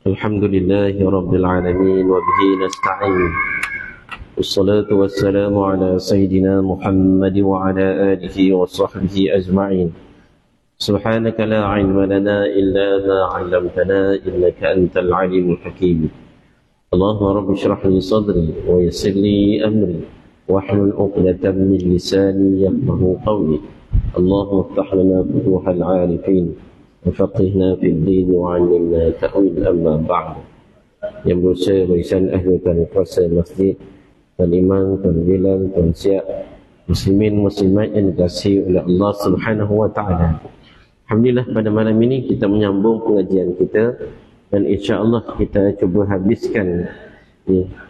الحمد لله رب العالمين وبه نستعين والصلاة والسلام على سيدنا محمد وعلى آله وصحبه أجمعين سبحانك لا علم لنا إلا ما علمتنا إنك أنت العليم الحكيم اللهم رب اشرح لي صدري ويسر لي أمري واحلل عقدة من لساني يفقه قولي اللهم افتح لنا فتوح العارفين وفقهنا في الدين وعلمنا تأويل أما بعد. Yang berusaha berisan ahli dan kuasa masjid, tuan imam, tuan bilal, tuan siap, muslimin muslimat yang dikasihi oleh Allah Subhanahu wa taala. Alhamdulillah pada malam ini kita menyambung pengajian kita dan insya-Allah kita cuba habiskan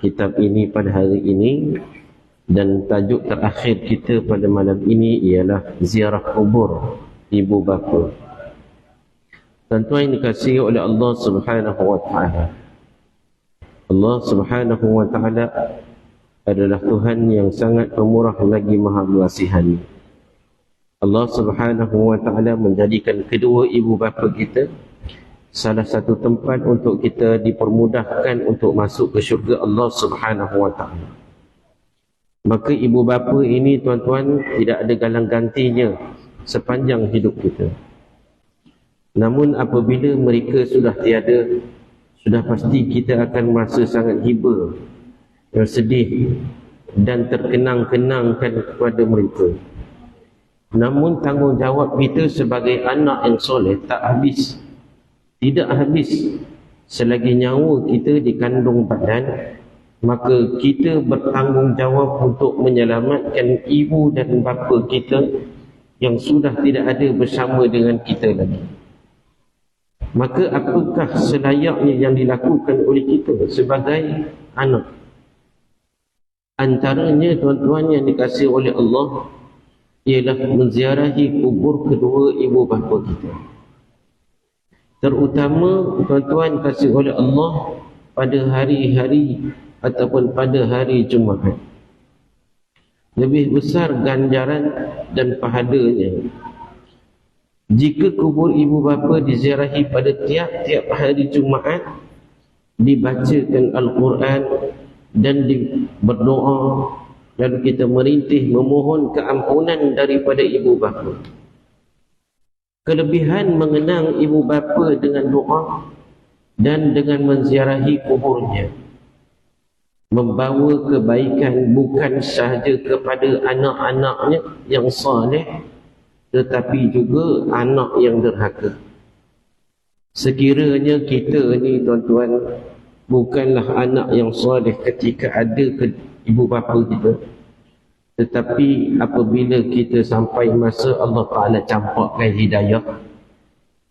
kitab ini pada hari ini, dan tajuk terakhir kita pada malam ini ialah ziarah kubur ibu bapa. Tuan-tuan yang dikasihi oleh Allah Subhanahu wa taala. Allah Subhanahu wa taala adalah Tuhan yang sangat pemurah lagi Maha Mengasihi. Allah Subhanahu wa taala menjadikan kedua ibu bapa kita salah satu tempat untuk kita dipermudahkan untuk masuk ke syurga Allah Subhanahu wa taala. Maka ibu bapa ini tuan-tuan tidak ada galang gantinya sepanjang hidup kita. Namun apabila mereka sudah tiada, sudah pasti kita akan merasa sangat hiba, bersedih dan terkenang-kenangkan kepada mereka. Namun tanggungjawab kita sebagai anak yang soleh tak habis. Tidak habis. Selagi nyawa kita dikandung badan, maka kita bertanggungjawab untuk menyelamatkan ibu dan bapa kita yang sudah tidak ada bersama dengan kita lagi. Maka apakah selayaknya yang dilakukan oleh kita sebagai anak? Antaranya tuan-tuan yang dikasihi oleh Allah ialah menziarahi kubur kedua ibu bapa kita. Terutama tuan-tuan dikasihi oleh Allah pada hari-hari ataupun pada hari Jumaat. Lebih besar ganjaran dan pahalanya jika kubur ibu bapa diziarahi pada tiap-tiap hari Jumaat, dibacakan Al-Quran dan berdoa, lalu kita merintih memohon keampunan daripada ibu bapa. Kelebihan mengenang ibu bapa dengan doa dan dengan menziarahi kuburnya membawa kebaikan bukan sahaja kepada anak-anaknya yang saleh, tetapi juga anak yang derhaka. Sekiranya kita ni tuan-tuan bukanlah anak yang soleh ketika ada ke ibu bapa kita, tetapi apabila kita sampai masa Allah Ta'ala campakkan hidayah,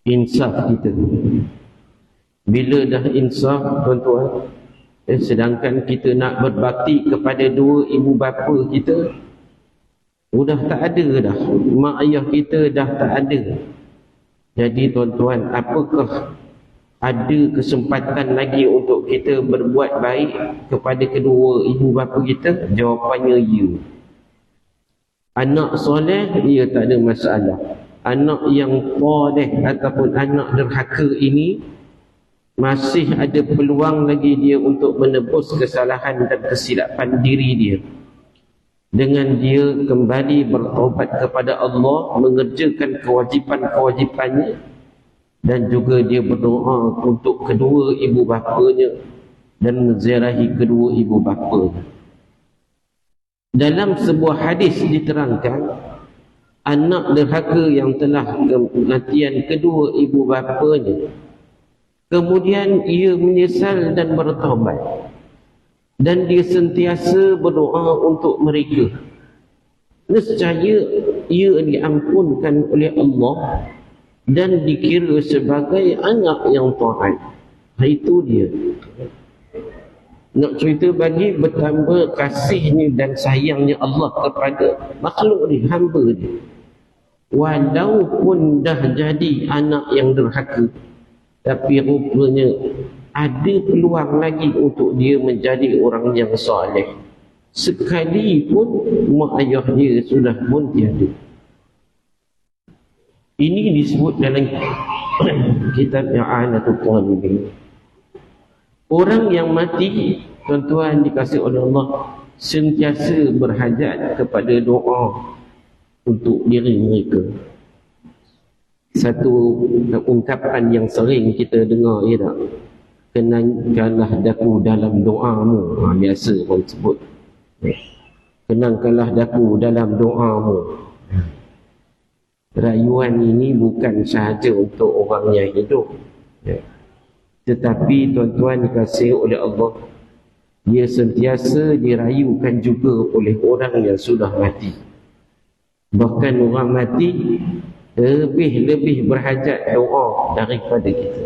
insaf kita. Bila dah insaf tuan-tuan, sedangkan kita nak berbakti kepada dua ibu bapa kita, sudah tak ada dah, mak ayah kita dah tak ada. Jadi tuan-tuan, apakah ada kesempatan lagi untuk kita berbuat baik kepada kedua ibu bapa kita? Jawapannya ya. Anak soleh, ia tak ada masalah. Anak yang soleh ataupun anak derhaka ini masih ada peluang lagi dia untuk menebus kesalahan dan kesilapan diri dia, dengan dia kembali bertaubat kepada Allah, mengerjakan kewajipan-kewajipannya, dan juga dia berdoa untuk kedua ibu bapanya dan menziarahi kedua ibu bapanya. Dalam sebuah hadis diterangkan, anak derhaka yang telah kematian kedua ibu bapanya, kemudian ia menyesal dan bertaubat, dan dia sentiasa berdoa untuk mereka, nescaya ia diampunkan oleh Allah dan dikira sebagai anak yang taat. Itu dia. Nak cerita bagi betapa kasihnya dan sayangnya Allah kepada makhluk dia, hamba dia. Walaupun dah jadi anak yang derhaka, tapi rupanya ada peluang lagi untuk dia menjadi orang yang soleh, sekalipun mak ayah dia sudah pun tiada. Ini disebut dalam kitab I'anatul Talibin. Orang yang mati, tuan-tuan dikasihi oleh Allah, sentiasa berhajat kepada doa untuk diri mereka. Satu ungkapan yang sering kita dengar, ya tak? Kenangkanlah daku dalam doamu. Biasa orang sebut. Kenangkanlah daku dalam doamu. Rayuan ini bukan sahaja untuk orang yang hidup, tetapi tuan-tuan dikasihi oleh Allah, dia sentiasa dirayukan juga oleh orang yang sudah mati. Bahkan orang mati lebih berhajat doa daripada kita.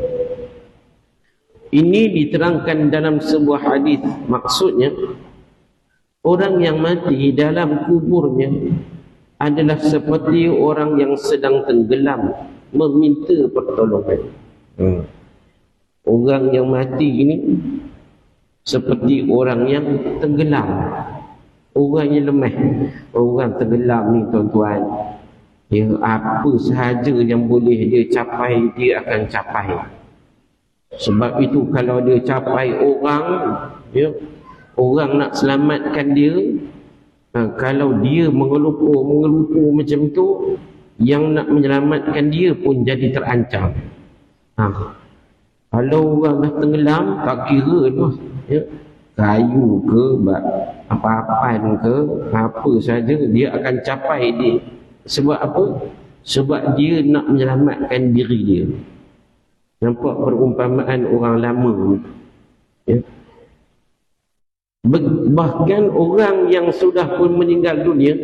Ini diterangkan dalam sebuah hadis. Maksudnya, orang yang mati dalam kuburnya adalah seperti orang yang sedang tenggelam meminta pertolongan. Orang yang mati ini seperti orang yang tenggelam, orang yang lemah. Orang tenggelam ni tuan-tuan, ya, apa sahaja yang boleh dia capai, dia akan capai. Sebab itu kalau dia capai orang, ya, orang nak selamatkan dia, kalau dia mengelupu macam tu, yang nak menyelamatkan dia pun jadi terancam. Kalau orang dah tenggelam, tak kira tu, ya, kayu ke, apa-apaan ke, apa saja dia akan capai dia. Sebab apa? Sebab dia nak menyelamatkan diri dia. Nampak perumpamaan orang lama, ya? Bahkan orang yang sudah pun meninggal dunia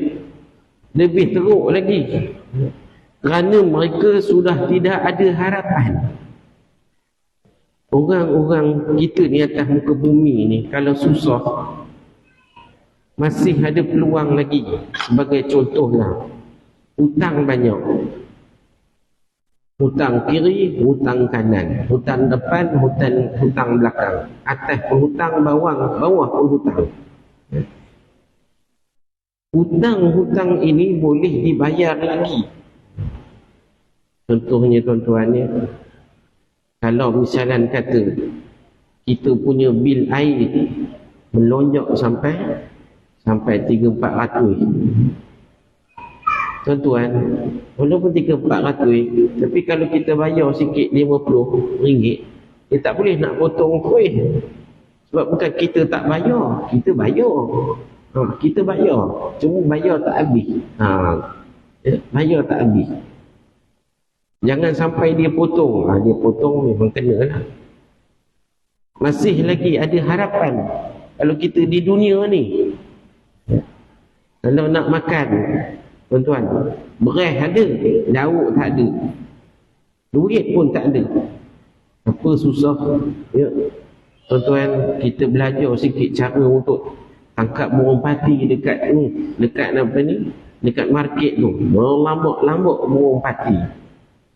lebih teruk lagi, kerana mereka sudah tidak ada harapan. Orang-orang kita ni atas muka bumi ni, kalau susah masih ada peluang lagi. Sebagai contohlah, hutang banyak, hutang kiri, hutang kanan, hutang depan, hutang belakang, atas pun hutang, bawah pun hutang. Hutang-hutang ini boleh dibayar lagi. Contohnya tuan-tuan, kalau misalnya kata kita punya bil air melonjak sampai 300-400, tuan-tuan, walaupun 300-400, tapi kalau kita bayar sikit RM50, dia tak boleh nak potong kuih. Sebab bukan kita tak bayar, kita bayar. Kita bayar, cuma bayar tak habis. Bayar tak habis. Jangan sampai dia potong. Dia potong memang kena lah. Masih lagi ada harapan. Kalau kita di dunia ni, kalau nak makan, tuan-tuan, beras ada, lauk tak ada, duit pun tak ada, apa susah, ya? Tuan-tuan, kita belajar sikit cara untuk tangkap burung pati dekat apa ni, dekat market tu. Berlambak-lambak burung pati,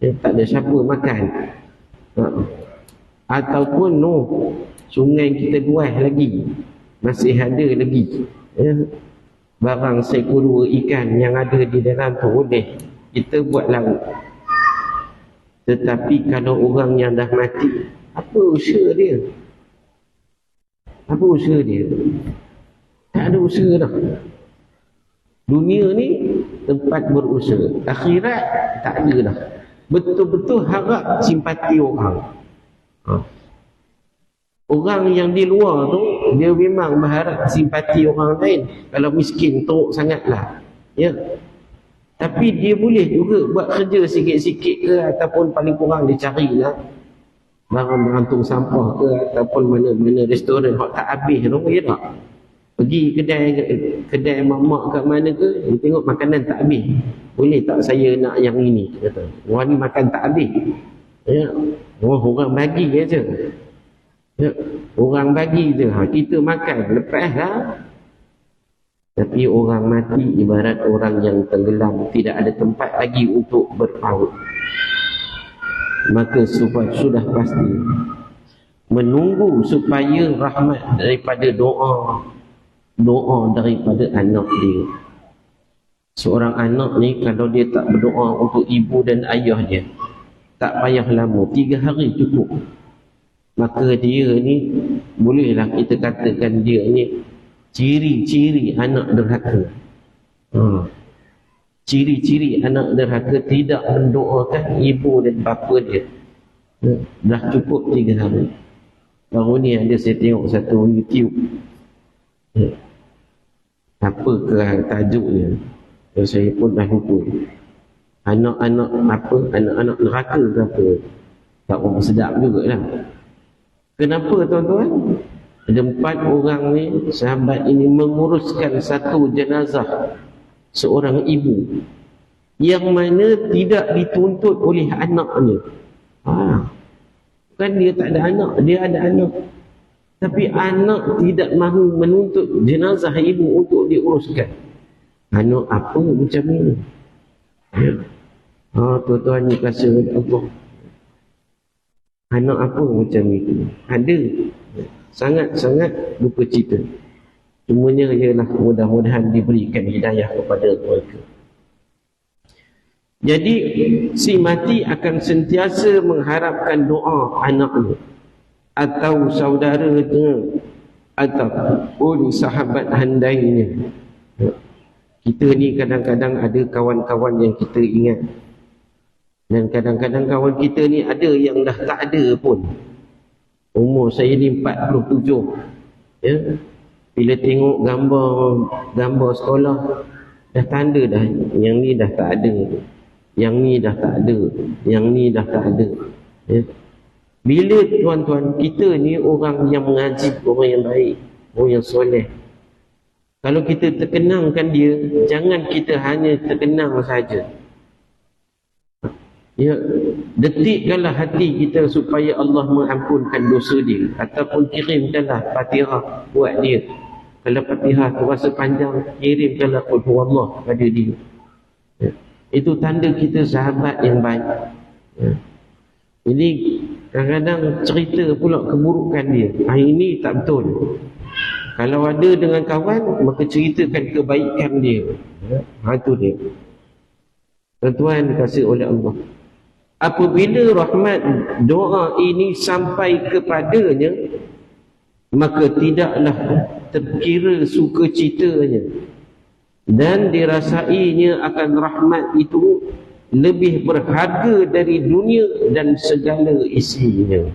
ya, tak ada siapa makan. Ataupun sungai kita luas lagi, masih ada lagi, ya, barang seekor dua ikan yang ada di dalam tu, boleh kita buat lauk. Tetapi kalau orang yang dah mati, apa usaha dia? Apa usaha dia? Tak ada usaha dah. Dunia ni tempat berusaha, akhirat tak ada dah. Betul-betul harap simpati orang. Orang yang di luar tu, dia memang berharap simpati orang lain. Kalau miskin, teruk sangatlah, ya. Tapi dia boleh juga buat kerja sikit-sikit ke, ataupun paling kurang dia carilah barang berantung sampah ke, ataupun mana-mana restoran hak tak habis tu, ya tak? Pergi kedai mak-mak kat mana ke, dia tengok makanan tak habis. Boleh tak saya nak yang ini? Kata, orang ni makan tak habis, ya. Orang bagi aja. Ya, orang bagi je, kita makan lepas lah. Tapi orang mati ibarat orang yang tenggelam, tidak ada tempat lagi untuk berpaut. Maka sudah pasti menunggu supaya rahmat daripada doa daripada anak dia. Seorang anak ni kalau dia tak berdoa untuk ibu dan ayah dia, tak payah lama, 3 hari cukup. maka dia ni bolehlah kita katakan dia ni ciri-ciri anak derhaka. Ciri-ciri anak derhaka tidak mendoakan ibu dan bapa dia. Dah cukup 3 hari. Baru ni ada saya tengok satu YouTube. Apa kerang tajuknya? Saya pun dah lupa. Anak-anak apa? Anak-anak neraka ke apa? Tak orang sedap jugalah. Kenapa tuan-tuan? Ada 4 orang ni, sahabat ini menguruskan satu jenazah seorang ibu yang mana tidak dituntut oleh anaknya. Kan dia tak ada anak, dia ada anak. Tapi anak tidak mahu menuntut jenazah ibu untuk diuruskan. Anak apa macam ni? Tuan-tuan ni kasih oleh Allah. Anak apa macam itu? Ada. Sangat-sangat duka cita. Cumanya ialah mudah-mudahan diberikan hidayah kepada mereka. Jadi si mati akan sentiasa mengharapkan doa anaknya atau saudaranya ataupun sahabat handainya. Kita ni kadang-kadang ada kawan-kawan yang kita ingat. Dan kadang-kadang kawan kita ni ada yang dah tak ada pun. Umur saya ni 47. Ya. Bila tengok gambar sekolah, dah tanda dah. Yang ni dah tak ada. Yang ni dah tak ada. Yang ni dah tak ada. Ya. Bila tuan-tuan, kita ni orang yang mengaji, orang yang baik, orang yang soleh. Kalau kita terkenangkan dia, jangan kita hanya terkenang saja. Ya, detikkanlah hati kita supaya Allah mengampunkan dosa dia, ataupun kirimkanlah Fatihah buat dia. Kalau Fatihah tu rasa panjang, kirimkanlah qul huwallah pada dia. Ya. Itu tanda kita sahabat yang baik. Ya. Ini kadang-kadang cerita pula keburukan dia. Ini tak betul. Kalau ada dengan kawan, maka ceritakan kebaikan dia. Itu dia. Tuan-tuan dikasih oleh Allah. Apabila rahmat doa ini sampai kepadanya, maka tidaklah terkira sukacitanya dan dirasainya akan rahmat itu lebih berharga dari dunia dan segala isinya.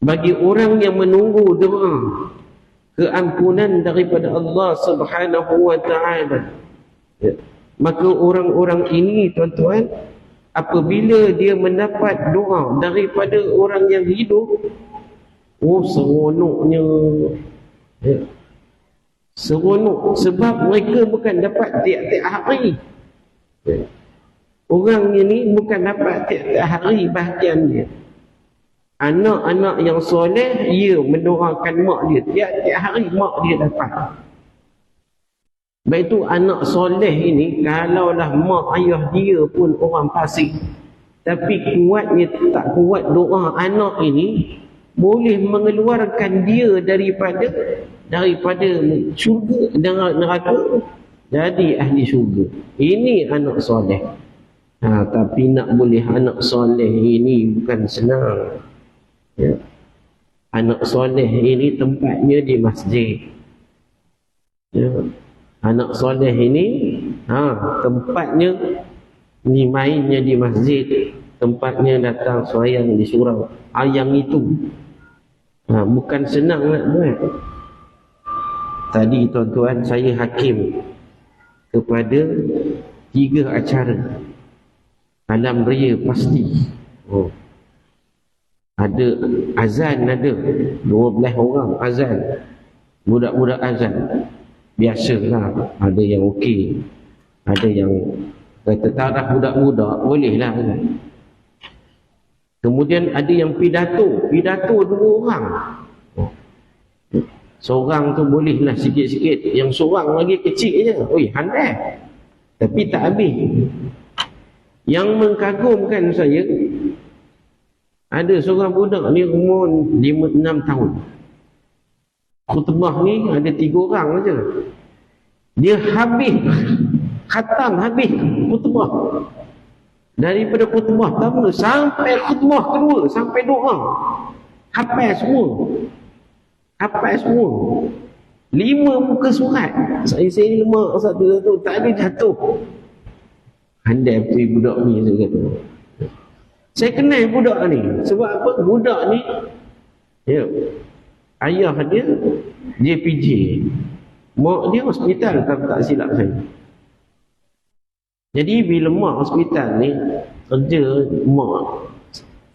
Bagi orang yang menunggu doa keampunan daripada Allah Subhanahu wa ta'ala, maka orang-orang ini tuan-tuan, apabila dia mendapat doa daripada orang yang hidup, seronoknya. Seronok sebab mereka bukan dapat tiap-tiap hari. Orang ini bukan dapat tiap-tiap hari bahagian dia. Anak-anak yang soleh, ia mendoakan mak dia. Tiap-tiap hari mak dia dapat. Baik itu anak soleh ini, kalaulah mak ayah dia pun orang fasik, tapi kuatnya tak kuat doa anak ini, boleh mengeluarkan dia daripada syurga dan neraka jadi ahli syurga. Ini anak soleh. Tapi nak boleh anak soleh ini bukan senang. Ya. Anak soleh ini tempatnya di masjid. Ya. Anak soleh ini tempatnya ni mainnya di masjid, tempatnya datang sembahyang di surau. Yang itu bukan senang nak buat. Tadi tuan-tuan saya hakim kepada 3 acara alam ria pasti. Ada azan, ada 12 orang azan, budak-budak azan. Biasalah, ada yang okey, ada yang kata taraf budak-budak, bolehlah. Kemudian ada yang pidato 2 orang. Seorang tu bolehlah sikit-sikit, yang seorang lagi kecil je, handai, tapi tak habis. Yang mengkagumkan saya, ada seorang budak ni umur 5-6 tahun. Khutbah ni ada 3 orang saja. Dia habis habis khutbah. Daripada khutbah pertama sampai khutbah kedua, sampai doa. Hafal semua. Hafal semua. 5 muka surat. Saya lemak satu-satu. Tak ada jatuh. Handai betul budak ni, saya kata. Saya kenal budak ni. Sebab apa? Budak ni, ya, ayah dia JPJ. Mak dia hospital, kalau tak silap saya. Jadi bila mak hospital ni, kerja mak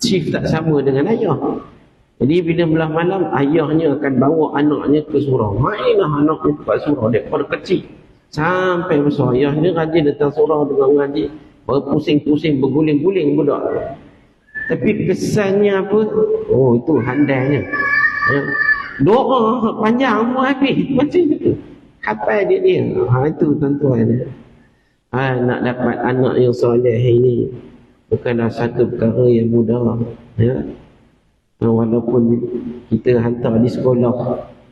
shift tak sama dengan ayah. Jadi bila belah malam, ayahnya akan bawa anaknya ke surau. Mainlah anaknya tempat surau daripada kecil sampai besar. Ayahnya rajin datang surau dengan ngaji, berpusing-pusing, berguling-guling budak. Tapi kesannya apa? Oh, itu handainya. Ya. Doa panjang pun habis macam itu. Hafal dia. Itu tuan-tuan. Nak dapat anak yang soleh ini bukanlah satu perkara yang mudah. Ya. Walaupun kita hantar di sekolah,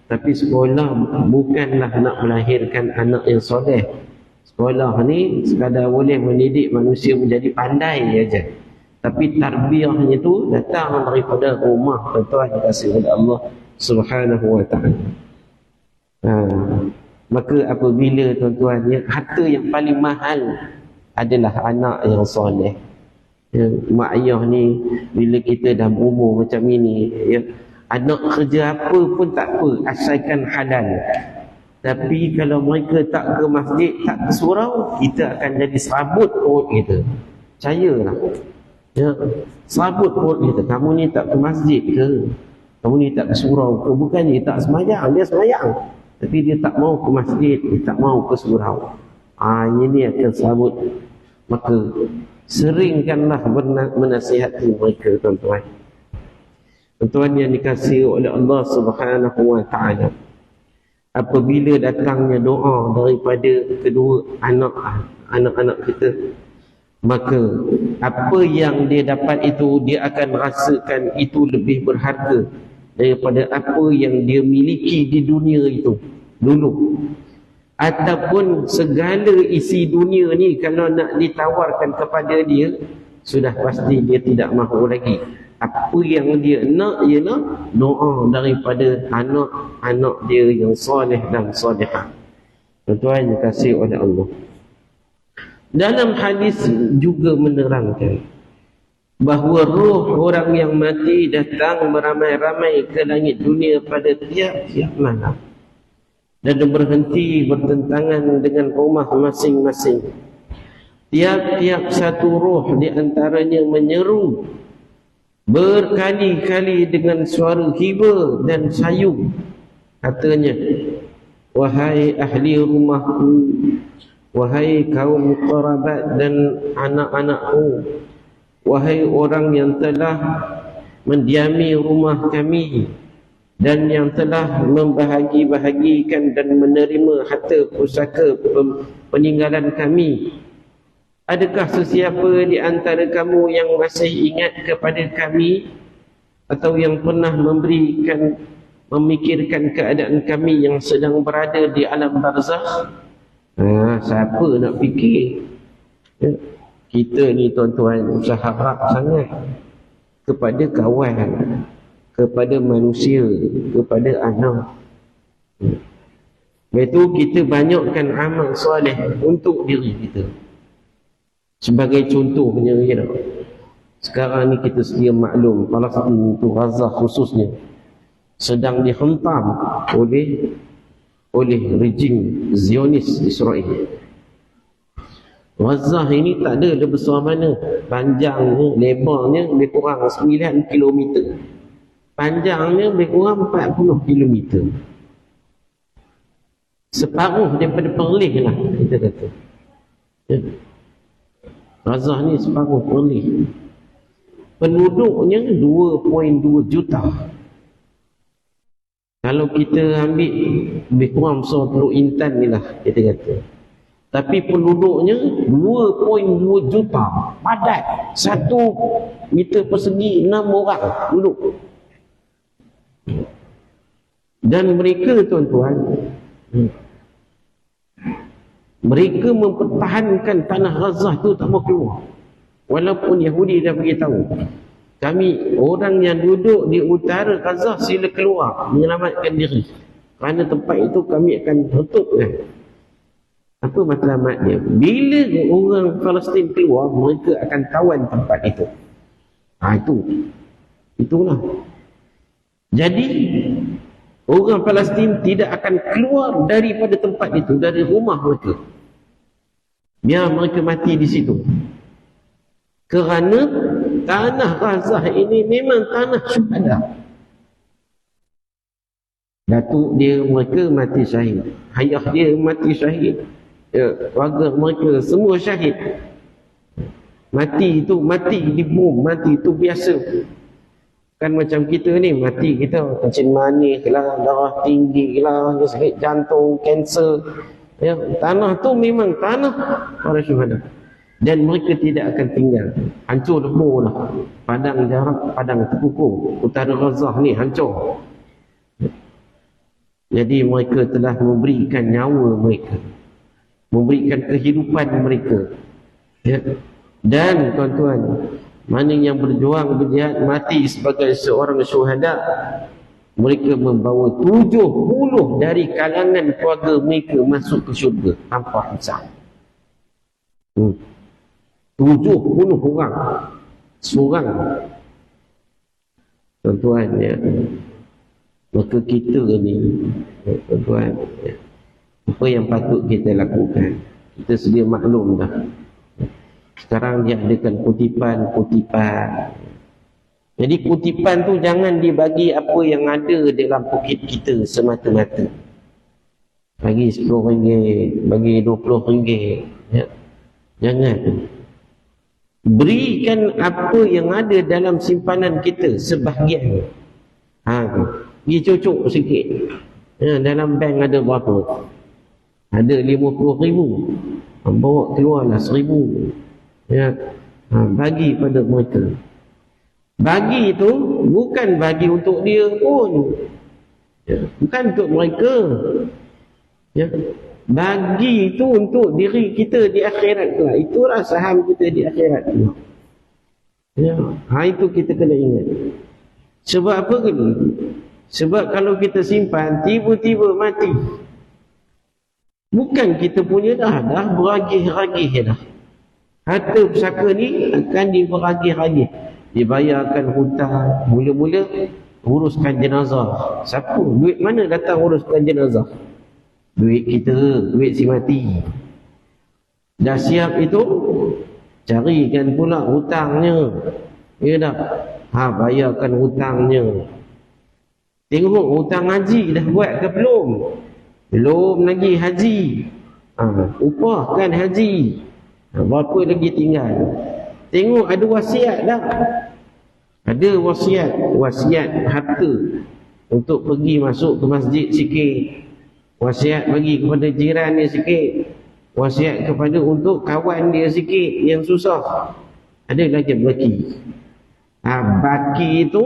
tapi sekolah bukanlah nak melahirkan anak yang soleh. Sekolah ni sekadar boleh mendidik manusia menjadi pandai saja. Tapi tarbiyahnya tu datang daripada rumah, tuan-tuan dikasihi oleh Allah Subhanahu wa ta'ala. Maka apabila tuan-tuan, harta yang paling mahal adalah anak yang soleh. Ya, mak ayah ni bila kita dah berumur macam ini, ya, anak kerja apa pun tak apa asalkan halal. Tapi kalau mereka tak ke masjid, tak ke surau, kita akan jadi serabut perut kita. Percayalah. Ya, serabut perut kita. Kamu ni tak ke masjid ke? Kamu ni tak ke surau ke? Bukannya tak semayang, dia semayang, tapi dia tak mau ke masjid, dia tak mau ke surau. Ini akan serabut. Maka seringkanlah menasihati mereka, tuan-tuan. Tuan-tuan yang dikasihi oleh Allah Subhanahu wa ta'ala, apabila datangnya doa daripada kedua anak-anak kita, maka apa yang dia dapat itu, dia akan rasakan itu lebih berharga daripada apa yang dia miliki di dunia itu dulu. Ataupun segala isi dunia ni kalau nak ditawarkan kepada dia, sudah pasti dia tidak mahu lagi. Apa yang dia nak ialah doa daripada anak-anak dia yang soleh dan solehah. Tuan-tuan dikasihi oleh Allah, dalam hadis juga menerangkan bahawa roh orang yang mati datang beramai-ramai ke langit dunia pada tiap-tiap malam dan berhenti bertentangan dengan rumah masing-masing. Tiap-tiap satu roh di antaranya menyeru berkali-kali dengan suara hiba dan sayu. Katanya, wahai ahli rumahku, wahai kaum kerabat dan anak-anakku, wahai orang yang telah mendiami rumah kami dan yang telah membahagi-bahagikan dan menerima harta pusaka peninggalan kami, adakah sesiapa di antara kamu yang masih ingat kepada kami atau yang pernah memikirkan keadaan kami yang sedang berada di alam barzakh? Siapa nak fikir? Kita ni tuan-tuan usah harap sangat kepada kawan, kepada manusia, kepada anak. Lepas tu kita banyakkan amal soleh untuk diri kita. Sebagai contohnya, ya, sekarang ni kita sedia maklum Palestin itu, Gaza khususnya, sedang dihentam oleh rejim Zionis Israel. Gaza ini tak ada besar mana, panjangnya, lebarnya lebih kurang 9 km, panjangnya lebih kurang 40 km. Separuh daripada Perlis lah kita kata. Ya. Gaza ni separuh Perlis. Penduduknya 2.2 juta. Kalau kita ambil lebih kurang besar Teluk Intan ni lah kita kata. Tapi penduduknya 2.2 juta. Padat. 1 meter persegi 6 orang duduk. Dan mereka, tuan-tuan, mereka mempertahankan tanah Gaza tu tak mau keluar. Walaupun Yahudi dah beritahu Kami, orang yang duduk di utara Gaza, sila keluar menyelamatkan diri. Kerana tempat itu kami akan tutup kan. Apa matlamatnya? Bila orang Palestin keluar, mereka akan tawan tempat itu. Itulah. Jadi orang Palestin tidak akan keluar daripada tempat itu, dari rumah mereka. Biar mereka mati di situ. Kerana tanah Gaza ini memang tanah syuhada. Datuk dia, mereka mati syahid. Ayah dia mati syahid. Warga mereka semua syahid. Mati di bom, mati itu biasa. Kan macam kita ni, mati kita kencing manis lah, darah tinggi lah, sakit jantung, kanser. Ya, tanah tu memang tanah para syuhada. Dan mereka tidak akan tinggal. Hancur lebur lah. Padang jarak, padang terkukur. Utara Gaza ni hancur. Jadi mereka telah memberikan nyawa mereka, memberikan kehidupan mereka. Ya. Dan tuan-tuan, mana yang berjuang berjihad mati sebagai seorang syuhada, mereka membawa 70 dari kalangan keluarga mereka masuk ke syurga tanpa hisab. 70 orang seorang. Tuan-tuan, ya, maka kita ni, tuan-tuan, ya, apa yang patut kita lakukan? Kita sedia maklum dah. Sekarang dia adakan kutipan. Jadi kutipan tu jangan dibagi apa yang ada dalam poket kita semata-mata. Bagi RM10, bagi RM20, ya. Jangan. Berikan apa yang ada dalam simpanan kita sebahagian. Pergi cucuk sikit. Ya, dalam bank ada berapa? Ada RM50,000. Bawa keluarlah RM1,000. Ya, bagi pada mereka. Bagi itu bukan bagi untuk dia pun, ya, bukan untuk mereka, ya. Bagi itu untuk diri kita di akhirat pula. Itulah saham kita di akhirat pula, ya. Itu kita kena ingat. Sebab apa ke ni? Sebab kalau kita simpan, tiba-tiba mati, bukan kita punya dah beragih-ragih dah. Harta pusaka ni akan diberagih-ragih. Dibayarkan hutang, mula-mula uruskan jenazah. Siapa? Duit mana datang uruskan jenazah? Duit kita, duit si mati. Dah siap itu, carikan pula hutangnya. Ya tak? Bayarkan hutangnya. Tengok hutang haji dah buat ke belum? Belum lagi haji. Upahkan haji. Berapa lagi tinggal? Tengok ada wasiat dah. Ada wasiat harta untuk pergi masuk ke masjid sikit. Wasiat bagi kepada jiran dia sikit. Wasiat kepada untuk kawan dia sikit yang susah. Ada lagi baki. Baki itu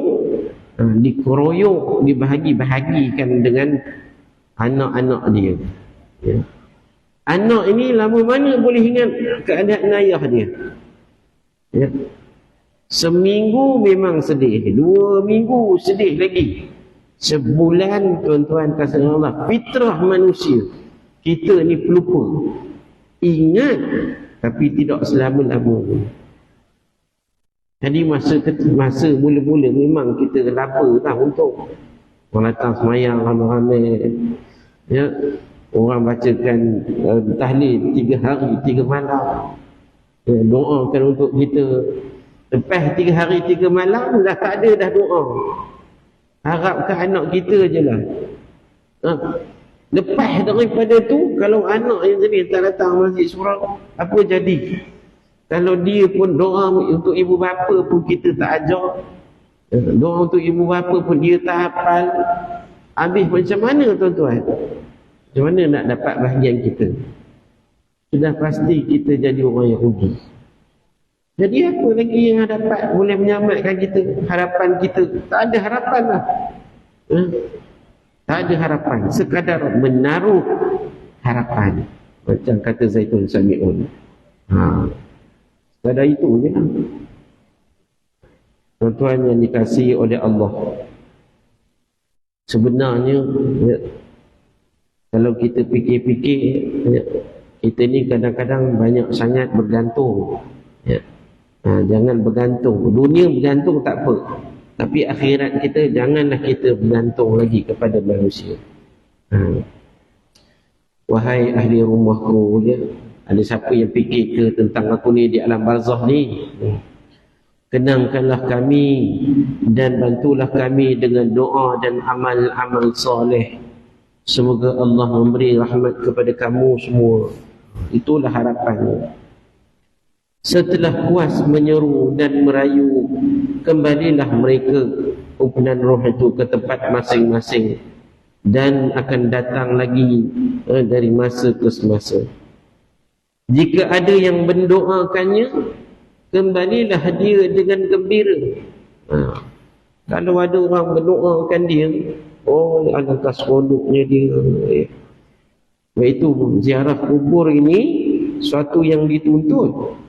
dikeroyok, dibahagi-bahagikan dengan anak-anak dia. Ya. Anak ini lama mana boleh ingat keadaan ayah dia? Ya. Seminggu memang sedih, 2 minggu sedih lagi, sebulan tuan-tuan kasih Allah. Fitrah manusia, kita ni pelupa. Ingat, tapi tidak selama-lamanya. Jadi masa mula-mula memang kita laba lah untuk orang datang semayang ramai-ramai. Ya. Orang bacakan tahlil 3 hari 3 malam. Ya, doakan untuk kita. Lepas 3 hari 3 malam dah tak ada dah doa. Harapkan anak kita je lah. Lepas daripada tu, kalau anak yang tadi tak datang masjid surau, apa jadi? Kalau dia pun doa untuk ibu bapa pun kita tak ajar. Doa untuk ibu bapa pun dia tak hafal. Habis macam mana tuan-tuan? Macam mana nak dapat bahagian kita? Sudah pasti kita jadi orang yang rugi. Jadi apa lagi yang dapat boleh menyelamatkan kita? Harapan kita, tak ada harapan lah. Tak ada harapan. Sekadar menaruh harapan. Macam kata Zaitun Sami'un. Sekadar itu je lah. Tuan-tuan yang dikasihi oleh Allah, sebenarnya ya, kalau kita fikir-fikir ya, kita ni kadang-kadang banyak sangat bergantung ya. Jangan bergantung. Dunia bergantung tak apa, tapi akhirat kita janganlah kita bergantung lagi kepada manusia. Wahai ahli rumahku ya, ada siapa yang fikir ke tentang aku ni di alam barzah ni? Kenangkanlah kami dan bantulah kami dengan doa dan amal-amal soleh. Semoga Allah memberi rahmat kepada kamu semua. Itulah harapannya. Setelah puas menyeru dan merayu, kembalilah mereka kumpulan roh itu ke tempat masing-masing, dan akan datang lagi dari masa ke semasa. Jika ada yang mendoakannya, kembalilah dia dengan gembira. Kalau ada orang mendoakan dia, oh alangkah seronoknya dia. Iaitu ziarah kubur ini suatu yang dituntut.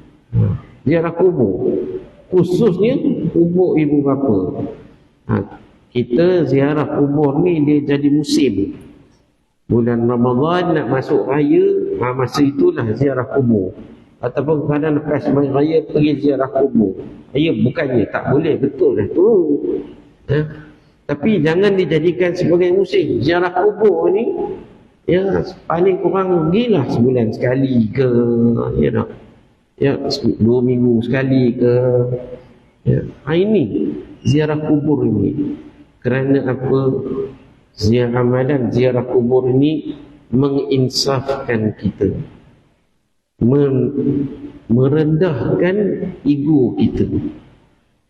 Ziarah kubur, khususnya kubur ibu bapa. Kita ziarah kubur ni dia jadi musim. Bulan Ramadan nak masuk raya, masa itulah ziarah kubur. Ataupun kadang lepas raya pergi ziarah kubur. Ya, bukannya tak boleh, betul lah tu. Tapi jangan dijadikan sebagai musim. Ziarah kubur ni ya paling kurang gilah sebulan sekali ke, ya tak? Ya 2 minggu sekali ke. Ya. Ini ziarah kubur ini. Kerana apa? Amalan ziarah kubur ini menginsafkan kita, merendahkan ego kita,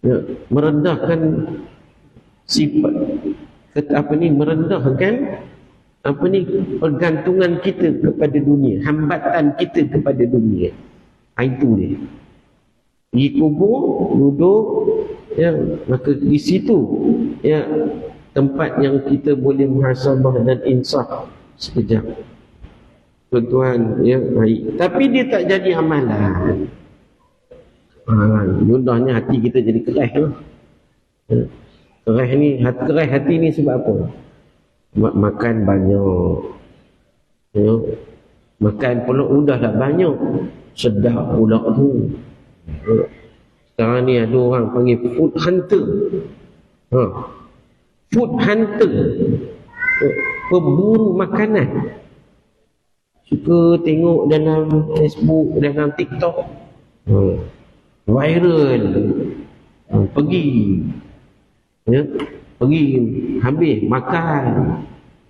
ya, merendahkan sifat merendahkan pergantungan kita kepada dunia, hambatan kita kepada dunia. Itu dia. Di kubur duduk ya, maka di situ ya tempat yang kita boleh muhasabah dan insaf sekejap. Tuan-tuan ya, baik. Tapi dia tak jadi amalan. Mudahnya hati kita jadi keras lah. Keras hati ni sebab apa? Makan banyak. Ya. Makan pula udahlah banyak. Sedap pula tu. Sekarang ni ada orang panggil food hunter. Food hunter, pemburu makanan. Suka tengok dalam Facebook, dalam TikTok, viral. Pergi ya, pergi habis makan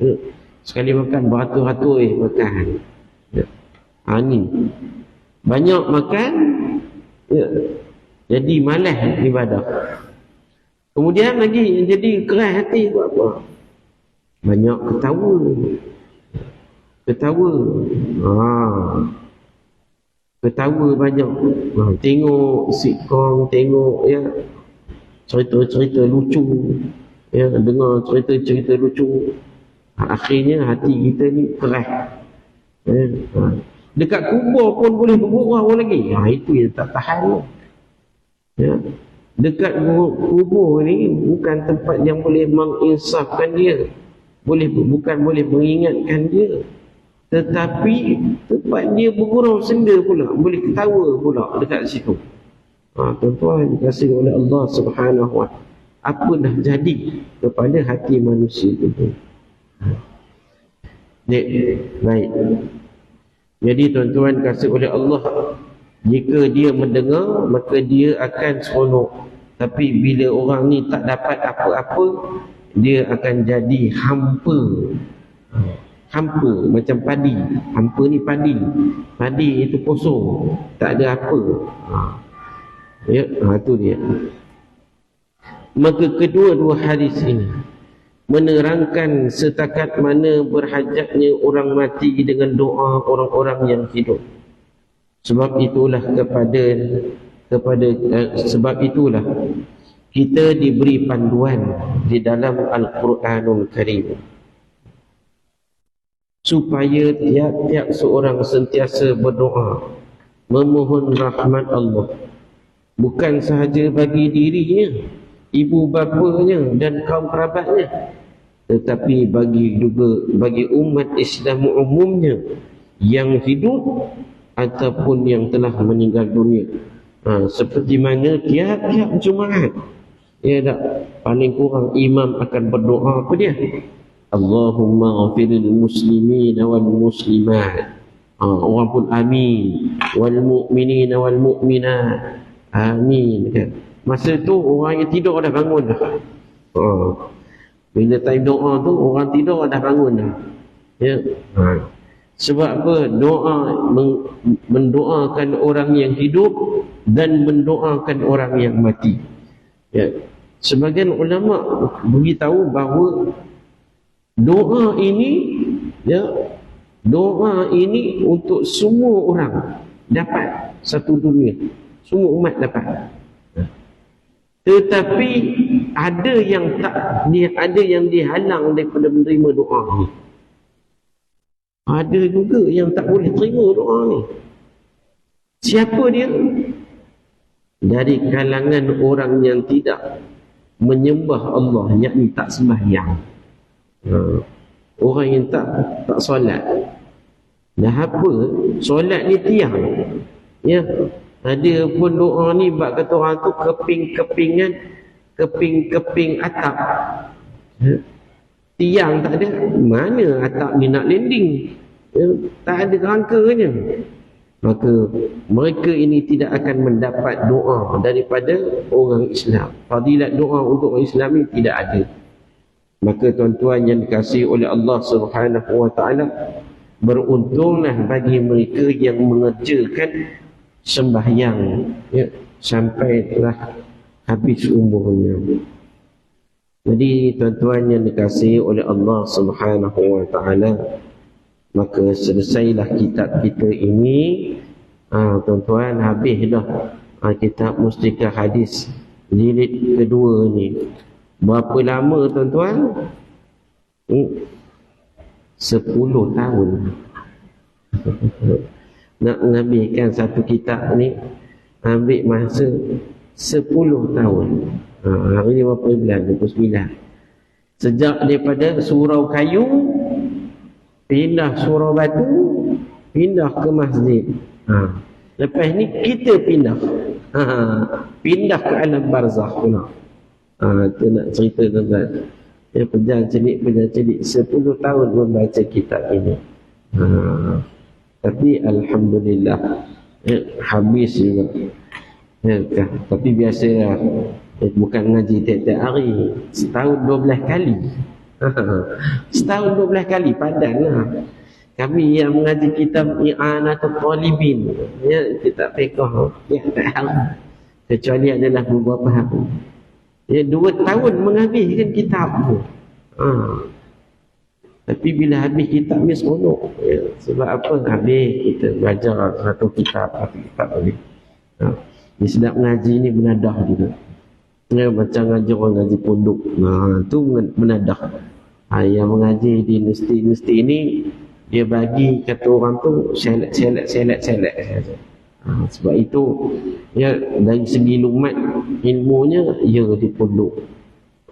ya. Sekali makan beratus-ratus makan ya. Ni banyak makan ya, jadi malas ibadah. Kemudian lagi yang jadi keras hati buat apa? Banyak ketawa. Ketawa banyak. Tengok sitcom, tengok ya cerita-cerita lucu, ya, dengar cerita-cerita lucu. Akhirnya hati kita ni keras. Ya. Dekat kubur pun boleh bergurau lagi. Itu yang tak tahan. Ya. Dekat kubur ni bukan tempat yang boleh menginsafkan dia, bukan boleh mengingatkan dia, tetapi tempat dia bergurau senda pula, boleh ketawa pula dekat situ. Tuan-tuan dikasihi oleh Allah Subhanahu wa ta'ala, apa dah jadi kepada hati manusia itu. Baik. Jadi tuan-tuan dikasihi oleh Allah, jika dia mendengar maka dia akan seronok. Tapi bila orang ni tak dapat apa-apa, dia akan jadi hampa. Hampa macam padi. Hampa ni padi. Padi itu kosong, tak ada apa. Ya, itu dia. Maka kedua-dua hadis ini menerangkan setakat mana berhajatnya orang mati dengan doa orang-orang yang hidup. Sebab itulah sebab itulah kita diberi panduan di dalam Al-Quranul Karim supaya tiap-tiap seorang sentiasa berdoa memohon rahmat Allah, bukan sahaja bagi dirinya ibu bapanya dan kaum kerabatnya, tetapi bagi umat Islam umumnya yang hidup ataupun yang telah meninggal dunia. Seperti mana tiap-tiap Jumaat, ya tak, paling kurang imam akan berdoa apa dia? Allahumma ghafiril muslimina wal muslimat. Orang pun amin. Wal mu'minina wal mu'minat. Amin. Masa tu orang yang tidur dah bangun dah. Bila time doa tu orang tidur dah bangun dah. Ya. Sebab apa? Doa mendoakan orang yang hidup dan mendoakan orang yang mati. Ya. Sebagian ulama beritahu bahawa doa ini, ya, doa ini untuk semua orang dapat satu dunia, semua umat dapat. Tetapi ada yang dihalang daripada menerima doa ni. Ada juga yang tak boleh terima doa ni. Siapa dia? Dari kalangan orang yang tidak menyembah Allah, yakni tak sembahyang. Orang yang tak solat. Dah apa? Solat ni tiang. Ya. Ada pun doa ni bab kata orang tu keping atap. Ya. Tiang tak ada. Mana atap ni nak landing? Ya. Tak ada rangkanya. Maka mereka ini tidak akan mendapat doa daripada orang Islam. Fadilat doa untuk orang Islam ini tidak ada. Maka tuan-tuan yang dikasihi oleh Allah Subhanahu wa taala, beruntunglah bagi mereka yang mengerjakan sembahyang, ya, sampai telah habis umurnya. Jadi tuan-tuan yang dikasihi oleh Allah Subhanahu wa taala, maka selesailah kitab kita ini. Tuan-tuan, habis dah kitab Mustikah Hadis jilid kedua ni. Berapa lama tuan-tuan? 10 tahun. Nak mengambilkan satu kitab ni ambil masa 10 tahun. Hari ni berapa bulan? 29. Sejak daripada surau kayu pindah surau batu, pindah ke masjid. Lepas ni kita pindah. Pindah ke alam barzakh pula. Itu nak cerita tuan-tuan. Dia pejang celik 10 tahun membaca kitab ini. Tapi alhamdulillah, habis juga. Tapi biasalah, bukan ngaji tiap-tiap hari. Setahun 12 kali. Setahun 12 kali, padanlah. Kami yang mengaji kitab I'anatul Talibin, ya, kitab fiqh, ya, tak tahu. Kecuali adalah beberapa hari. Ya, 2 tahun menghabiskan kitab tu. Tapi bila habis kitab ni seronok. Ya, sebab apa? Habis kita belajar satu kitab ni. Dia sedap mengaji ni menadah juga. Ya, macam ngaji orang ngaji pondok. Tu menadah. Yang mengaji di universiti ini, dia bagi kata orang tu selet saja. Sebab itu, ya, dari segi lumat ilmunya, ya, di pondok.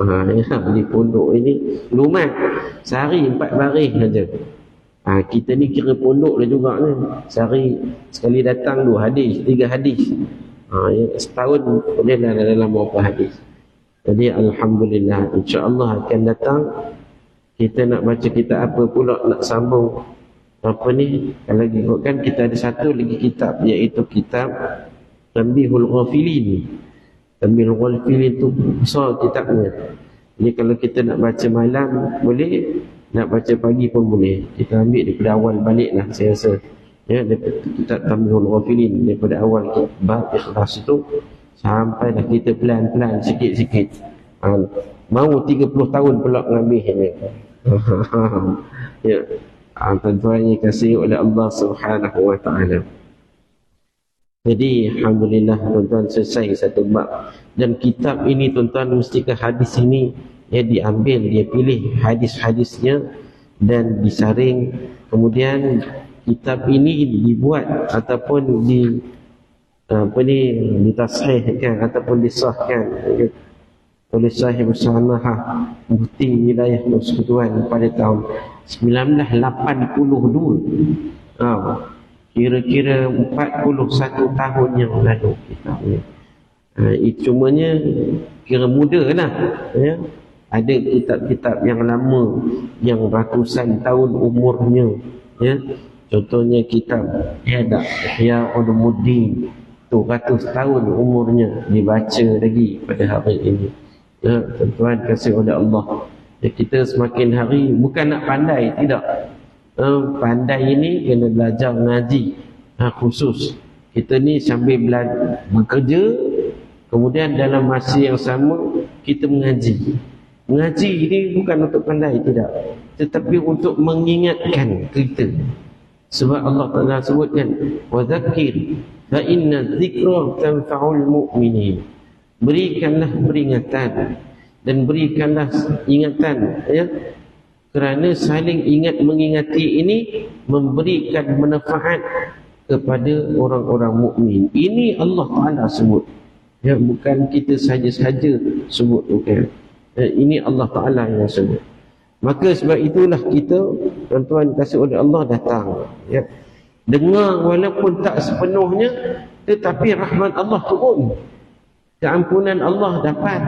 Ya, di pondok ini lumat sehari 4 baris saja. Kita ni kira pondok lah juga ni. Sehari sekali datang 2 hadis, 3 hadis. Ya, setahun boleh dalam berapa hadis. Jadi alhamdulillah, insya-Allah akan datang kita nak baca kitab apa pula, nak sambung apa ni. Kalau ikutkan kita ada satu lagi kitab, iaitu kitab Tanbihul Ghafilin. Tanbihul Ghafilin tu besar kitabnya. Jadi kalau kita nak baca malam boleh, nak baca pagi pun boleh. Kita ambil daripada awal balik lah, saya rasa. Ya, daripada kitab Tanbihul Ghafilin, daripada awal bab ikhlas itu sampailah kita pelan-pelan sikit-sikit. Mau 30 tahun pula mengambilnya. Ya, tuan-tuan yang kasih oleh Allah Subhanahu wa taala. Jadi alhamdulillah tuan-tuan, selesai satu bab. Dan kitab ini tuan-tuan, Mustikah Hadis ini, ya, diambil, dia pilih hadis-hadisnya dan disaring. Kemudian kitab ini dibuat ataupun ditashihkan ataupun disahkan oleh Sahib Samahah Mufti Wilayah Persekutuan pada tahun 1982. Kira-kira 41 tahun yang lalu kitab ni. Cumanya kira muda lah, ya. Ada kitab-kitab yang lama yang ratusan tahun umurnya, ya. Contohnya kitab Ihya Ulumuddin, tu ratus tahun umurnya, dibaca lagi pada hari ini. Ya, tuan-tuan kasih oleh Allah. Ya, kita semakin hari bukan nak pandai, tidak. Pandai ini kena belajar ngaji khusus. Kita ni sambil bekerja, kemudian dalam masa yang sama kita mengaji. Mengaji ini bukan untuk pandai, tidak, tetapi untuk mengingatkan kita. Sebab Allah Ta'ala sebutkan, وَذَكِّرْ فَإِنَّ الذِّكْرَ تَنْفَعُ الْمُؤْمِنِينَ. Berikanlah peringatan dan berikanlah ingatan, ya, kerana saling ingat mengingati ini memberikan manfaat kepada orang-orang mukmin. Ini Allah Ta'ala sebut, ya, bukan kita saja-saja sebut, bukan. Ini Allah Ta'ala yang sebut. Maka sebab itulah kita, tuan-tuan kasih oleh Allah, datang, ya, dengar walaupun tak sepenuhnya, tetapi rahmat Allah turun, keampunan Allah dapat,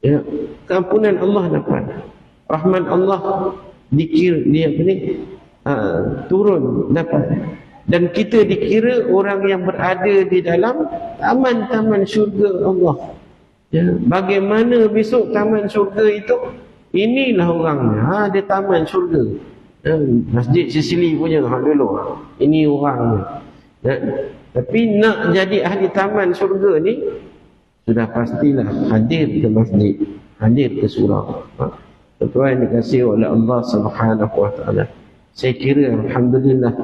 ya, keampunan Allah dapat, rahmat Allah turun dapat, dan kita dikira orang yang berada di dalam taman-taman syurga Allah. Ya, bagaimana besok taman syurga itu? Inilah orangnya, dia taman syurga. Masjid Sicily punya dulu, ini orangnya. Ya, tapi nak jadi ahli taman syurga ni, sudah pastilah hadir ke masjid, hadir ke surau. Tuan dikasihi oleh Allah Subhanahu wa taala. Saya kira alhamdulillah,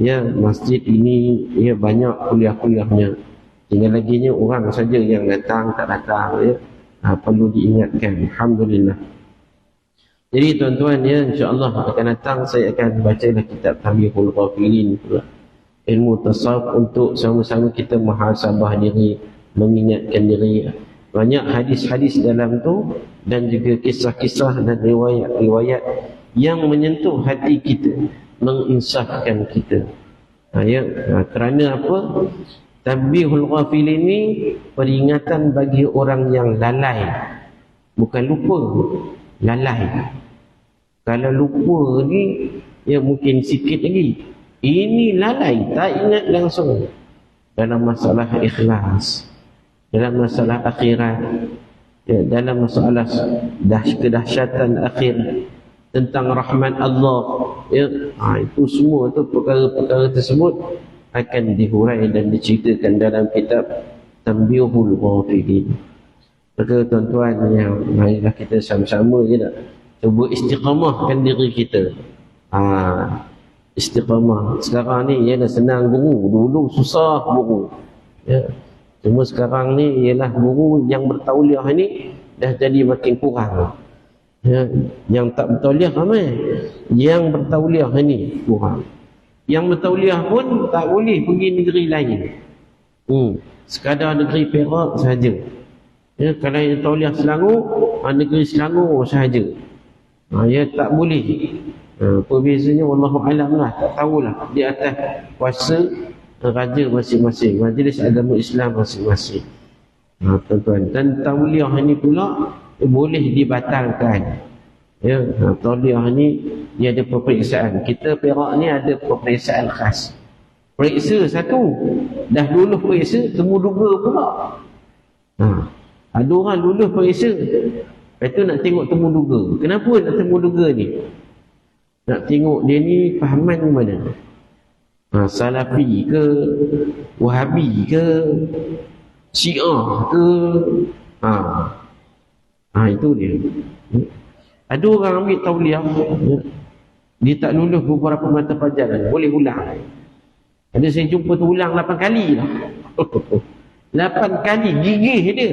ya, masjid ini, ya, banyak kuliah-kuliahnya. Tinggal laginya orang saja yang datang tak datang, ya. Perlu diingatkan, alhamdulillah. Jadi tuan-tuan, ya, insya-Allah akan datang saya akan bacalah kitab Tanbihul Ghafilin pula. Ilmu tasawuf untuk sama-sama kita muhasabah diri, mengingatkan diri. Banyak hadis-hadis dalam tu dan juga kisah-kisah dan riwayat-riwayat yang menyentuh hati kita, menginsafkan kita. Kerana apa? Tanbihul Ghafil ini peringatan bagi orang yang lalai. Bukan lupa, lalai. Kalau lupa ni, ya, mungkin sikit lagi. Ini lalai, tak ingat langsung. Dalam masalah ikhlas, dalam masalah akhirat, ya, dalam masalah kedahsyatan akhir, tentang rahmat Allah, ya, itu semua tu perkara-perkara tersebut akan dihurai dan diceritakan dalam kitab Tanbihul Ghafilin. Maka tuan-tuan, yang marilah kita sama-sama, ya, cuba istiqamahkan diri kita. Istiqamah. Sekarang ni ialah senang guru, dulu susah guru, ya. Cuma sekarang ni ialah guru yang bertauliah ni dah jadi makin kurang, ya. Yang tak bertauliah ramai, yang bertauliah ni kurang. Yang bertauliah pun tak boleh pergi negeri lain, sekadar negeri Perak sahaja, ya. Kalau yang tauliah Selangor, negeri Selangor sahaja, ya, tak boleh. Perbezanya wallahu alam lah, tak tahulah, di atas kuasa raja masing-masing, majlis agama Islam masing-masing. Tuan-tuan, dan tauliah ni pula boleh dibatalkan, ya. Tauliah ni dia ada peperiksaan. Kita Perak ni ada peperiksaan khas. Periksa satu, dah lulus periksa, temu duga pula. Ada orang lulus periksa, lepas tu nak tengok temu duga. Kenapa nak temu duga ni? Nak tengok dia ni fahaman mana, Salafi ke, Wahabi ke, Syiah ke, itu dia. Ada orang ambil tauliah, dia tak lulus beberapa mata pelajaran, boleh ulang. Ada saya jumpa tu ulang 8 kali lah. 8 kali, gigih dia.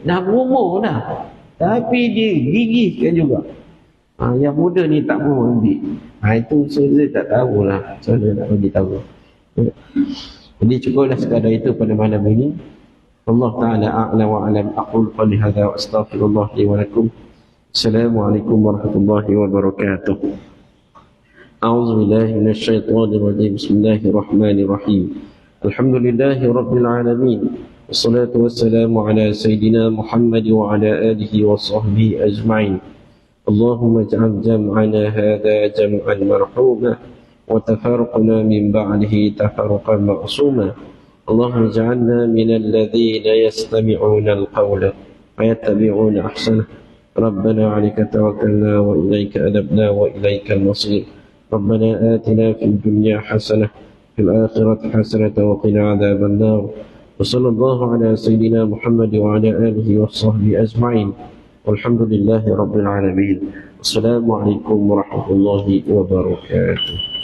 Dah berumur dah, tapi dia gigihkan juga. Yang muda ni tak mau ambil. Itu saya tak tahulah, saya nak bagi tahu. Jadi cukuplah sekadar itu pada malam ini. والله تعالى أعلى وأعلم. أقول قولي هذا وأستغفر الله لي ولكم. السلام عليكم ورحمة الله وبركاته. أعوذ بالله من الشيطان الرجيم. بسم الله الرحمن الرحيم. الحمد لله رب العالمين، والصلاة والسلام على سيدنا محمد وعلى آله وصحبه أجمعين. اللهم اجعل جمعنا هذا جمعا مرحوما، وتفرقنا من بعده تفرقا معصوما. اللهم اجعلنا من الذين يستمعون القول فيتبعون أحسنه. ربنا عليك توكلنا وإليك أنبنا وإليك المصير. ربنا آتنا في الدنيا حسنة في الآخرة حسنة وقنا عذاب النار. وصلى الله على سيدنا محمد وعلى آله وصحبه أجمعين، والحمد لله رب العالمين. السلام عليكم ورحمة الله وبركاته.